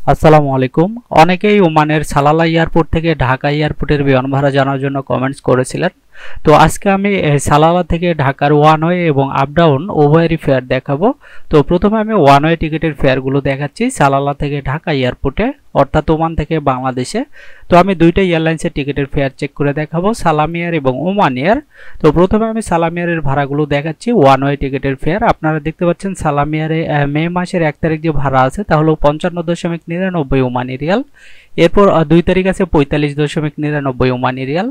আসসালামু আলাইকুম। অনেকেই ওমানের সালালা এয়ারপোর্ট থেকে ঢাকা এয়ারপোর্টের বিমান ভাড়া জানার জন্য কমেন্টস করেছিলেন। তো আজকে আমি সালালা থেকে ঢাকার ওয়ান ওয়ে এবং আপ ডাউন উভয়েরই ফেয়ার দেখাবো। তো প্রথমে আমি ওয়ান ওয়ে টিকিটের ফেয়ারগুলো দেখাচ্ছি সালালা থেকে ঢাকা এয়ারপোর্টে, অর্থাৎ ওমান থেকে বাংলাদেশে। তো আমি দুইটা এয়ারলাইন্সের টিকিটের ফেয়ার চেক করে দেখাবো, সালাম এয়ার এবং ওমান এয়ার। তো প্রথমে আমি সালাম এয়ারের ভাড়াগুলো দেখাচ্ছি, ওয়ান ওয়ে টিকিটের ফেয়ার। আপনারা দেখতে পাচ্ছেন সালাম এয়ারে মে মাসের 1 তারিখ যে ভাড়া আছে তা হলো 55.99 ওমানি রিয়াল। এরপর 2 তারিখ আছে 45.99 ওমানি রিয়াল।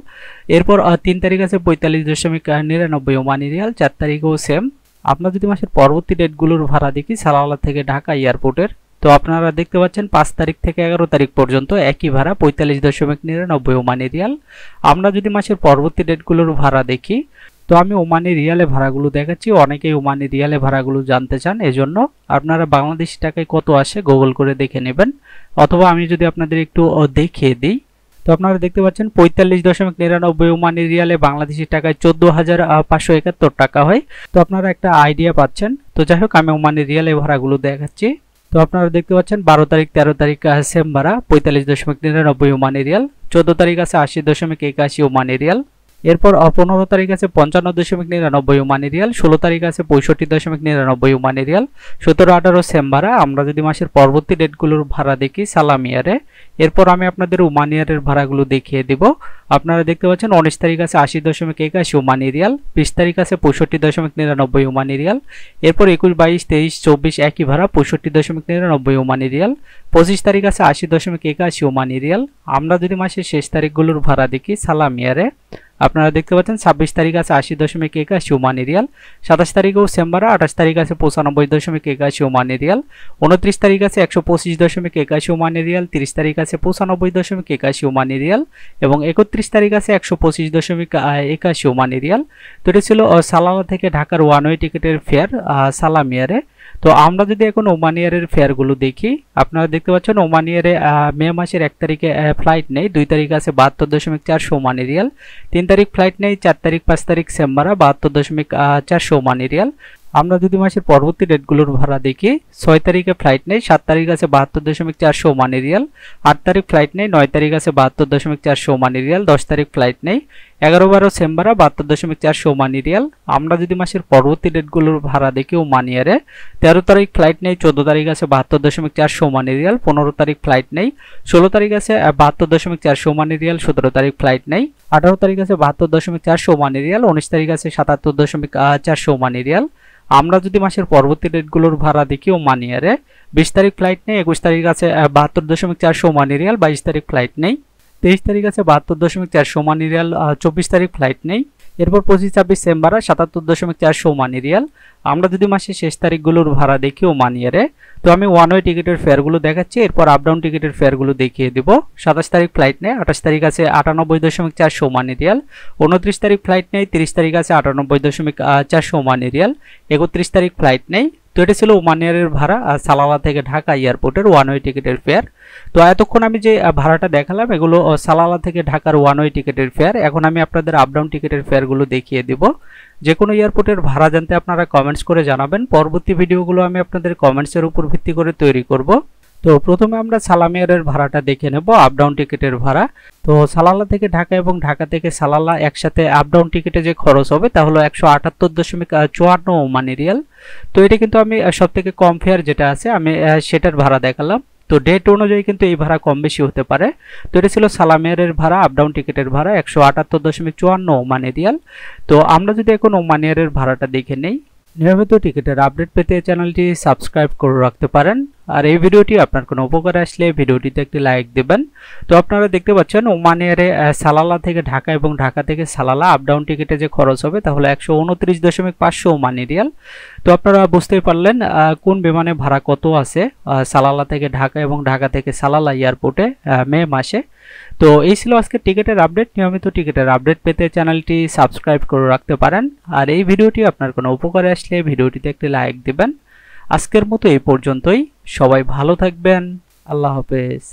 এরপর 3 তারিখ আছে 45.99 ওমানি রিয়াল। 4 তারিখও সেম। আপনারা যদি মাসের পরবর্তী ডেটগুলোর ভাড়া দেখি সালালা থেকে ঢাকা এয়ারপোর্টের, তো আপনারা দেখতে পাচ্ছেন 5 তারিখ থেকে 11 তারিখ পর্যন্ত একই ভাড়া 45.99 ওমানি রিয়াল। আমরা যদি মাসের পরবর্তী ডেটগুলোর ভাড়া দেখি, তো আমি ওমানি রিয়ালে ভাড়াগুলো দেখাচ্ছি। অনেকেই ওমানি রিয়ালে ভাড়াগুলো জানতে চান, এজন্য আপনারা বাংলাদেশি টাকায় কত আসে গুগল করে দেখে নেবেন, অথবা আমি যদি আপনাদের একটু দেখিয়ে দিই। তো আপনারা দেখতে পাচ্ছেন 45.99 ওমানি রিয়ালে বাংলাদেশি টাকায় 14,571 টাকা হয়। তো আপনারা একটা আইডিয়া পাচ্ছেন। তো যাই হোক, আমি ওমানি রিয়ালে ভাড়াগুলো দেখাচ্ছি। তো আপনারা দেখতে পাচ্ছেন 12 তারিখ 13 তারিখ সেম ভাড়া 45.99 ওমানি রিয়াল। 14 তারিখ আছে 80.81 ওমানি রিয়াল। এরপর 15 তারিখ আছে 55.99 ওমানি রিয়াল। 16 তারিখ আছে 65.99 ওমানি রিয়াল। 17, 18 সেম ভাড়া। আমরা যদি মাসের পরবর্তী ডেটগুলোর ভাড়া দেখি সালাম ইয়ারে, এরপর আমি আপনাদের ওমান ইয়ারের ভাড়াগুলো দেখিয়ে দিব। আপনারা দেখতে পাচ্ছেন 19 তারিখ আছে 80.81 ওমানি রিয়াল। 20 তারিখ আছে 65.99 ওমানি রিয়াল। এরপর 21, 22, 23, 24 একই ভাড়া 65.99 ওমানি রিয়াল। 25 তারিখ আছে 80.81 ওমানি রিয়াল। আমরা যদি মাসের শেষ তারিখগুলোর ভাড়া দেখি সালাম ইয়ারে, আপনারা দেখতে পাচ্ছেন 26 তারিখ আছে 80.81 ওমানি রিয়াল। 27 তারিখেও সেম ভাড়া। 28 তারিখ আছে 95.81 ওমানি রিয়াল। 29 তারিখ আছে 125.81 ওমানি রিয়াল। 30 তারিখ আছে 95.81 ওমানি রিয়াল এবং 31 তারিখ আছে 125.81 ওমানি রিয়াল। তো এটা ছিল সালালা থেকে ঢাকার ওয়ান ওয়ে টিকিটের ফেয়ার সালাম ইয়ারে। তো আমরা যদি এখন ওমান ইয়ারের ফেয়ারগুলো দেখি, আপনারা দেখতে পাচ্ছেন ওমান ইয়ারে মে মাসের 1 তারিখে ফ্লাইট নেই। 2 তারিখ আছে 72.4 ওমানি রিয়াল। 3 তারিখ ফ্লাইট নেই। 4 তারিখ 5 তারিখ সেম ভাড়া 72.4 ওমানি রিয়াল। আমরা যদি মাসের পরবর্তী ডেটগুলোর ভাড়া দেখি, 6 তারিখে ফ্লাইট নেই। 7 তারিখ আছে 72.4 ওমানি রিয়াল। 8 তারিখ ফ্লাইট নেই। 9 তারিখ আছে 72.4 ওমানি রিয়াল। 10 তারিখ ফ্লাইট নেই। 11, 12 সেম ভাড়া 72.4 ওমানি রিয়াল। আমরা যদি মাসের পরবর্তী ডেটগুলোর ভাড়া দেখি ওমান ইয়ারে, 13 তারিখ ফ্লাইট নেই। 14 তারিখ আছে 72.4 ওমানি রিয়াল। 15 তারিখ ফ্লাইট নেই। 16 তারিখ আছে 72.4 ওমানি রিয়াল। 17 তারিখ ফ্লাইট নেই। 18 তারিখ আছে 72.4 ওমানি রিয়াল। 19 তারিখ আছে 77.4 ওমানি রিয়াল। আমরা যদি মাসের পরবর্তী ডেটগুলোর ভাড়া দেখি ওমান ইয়ারে, 20 তারিখ ফ্লাইট নেই। 21 তারিখ আছে 72.4 ওমানি রিয়াল। 22 তারিখ ফ্লাইট নেই। 23 তারিখ আছে 72.4 ওমানি রিয়াল। 24 তারিখ ফ্লাইট নেই। এরপর 25, 26 সেম ভাড়া 77.4 ওমানি রিয়াল। আমরা যদি মাসের শেষ তারিখগুলোর ভাড়া দেখি ওমান ইয়ারে, তো আমি ওয়ান ওয়ে টিকিটের ফেয়ারগুলো দেখাচ্ছি, এরপর আপ ডাউন টিকিটের ফেয়ারগুলো দেখিয়ে দিব। 27 তারিখ ফ্লাইট নেই। 28 তারিখ আছে 98.4 ওমানি রিয়াল। 29 তারিখ ফ্লাইট নেই। 30 তারিখ আছে 98.4 ওমানি রিয়াল। 31 তারিখ ফ্লাইট নেই। তো এটা ছিল ওমান ইয়ারের ভাড়া সালালা থেকে ঢাকা এয়ারপোর্টের ওয়ান ওয়ে টিকিটের ফেয়ার। তো এতক্ষণ আমি যে ভাড়াটা দেখালাম এগুলো সালালা থেকে ঢাকার ওয়ান ওয়ে টিকিটের ফেয়ার। এখন আমি আপনাদের আপ ডাউন টিকিটের ফেয়ারগুলো দেখিয়ে দিব। যে কোনো এয়ারপোর্টের ভাড়া জানতে আপনারা কমেন্টস করে জানাবেন। পরবর্তী ভিডিওগুলো আমি আপনাদের কমেন্টসের উপর ভিত্তি করে তৈরি করব। তো প্রথমে আমরা সালাম এয়ারের ভাড়াটা দেখে নেব, আপ ডাউন টিকিটের ভাড়া। তো সালালা থেকে ঢাকা এবং ঢাকা থেকে সালালা একসাথে আপ ডাউন টিকিটে যে খরচ হবে তা হলো 178.54 ওমানি রিয়াল। তো এটা কিন্তু আমি সব থেকে কম ফেয়ার যেটা আছে আমি সেটার ভাড়া দেখালাম। তো ডেট অনুযায়ী কিন্তু এই ভাড়া কম বেশি হতে পারে। তো এটা ছিল সালাম এয়ারের ভাড়া, আপ ডাউন টিকিটের ভাড়া 178.54 ওমানি রিয়াল। তো আমরা যদি এখন ওমান এয়ারের ভাড়াটা দেখে নেই, নিয়মিত টিকিটের আপডেট পেতে চ্যানেলটি সাবস্ক্রাইব করে রাখতে পারেন। আর এই ভিডিওটি আপনার কোনো উপকারে আসলে ভিডিওটিতে একটি লাইক দেবেন। তো আপনারা দেখতে পাচ্ছেন ওমান এয়ারে সালালা থেকে ঢাকা এবং ঢাকা থেকে সালালা আপ ডাউন টিকিটে যে খরচ হবে তাহলে 129.5 ওমানি রিয়াল। তো আপনারা বুঝতেই পারলেন কোন বিমানে ভাড়া কত আছে সালালা থেকে ঢাকা এবং ঢাকা থেকে সালালা এয়ারপোর্টে মে মাসে। তো এই ছিল আজকে টিকিটের আপডেট। নিয়মিত টিকিটের আপডেট পেতে চ্যানেলটি সাবস্ক্রাইব করে রাখতে পারেন। আর এই ভিডিওটি আপনার কোনো উপকারে আসলে ভিডিওটিতে একটি লাইক দিবেন। আজকের মতো এই পর্যন্তই। সবাই ভালো থাকবেন। আল্লাহ হাফেজ।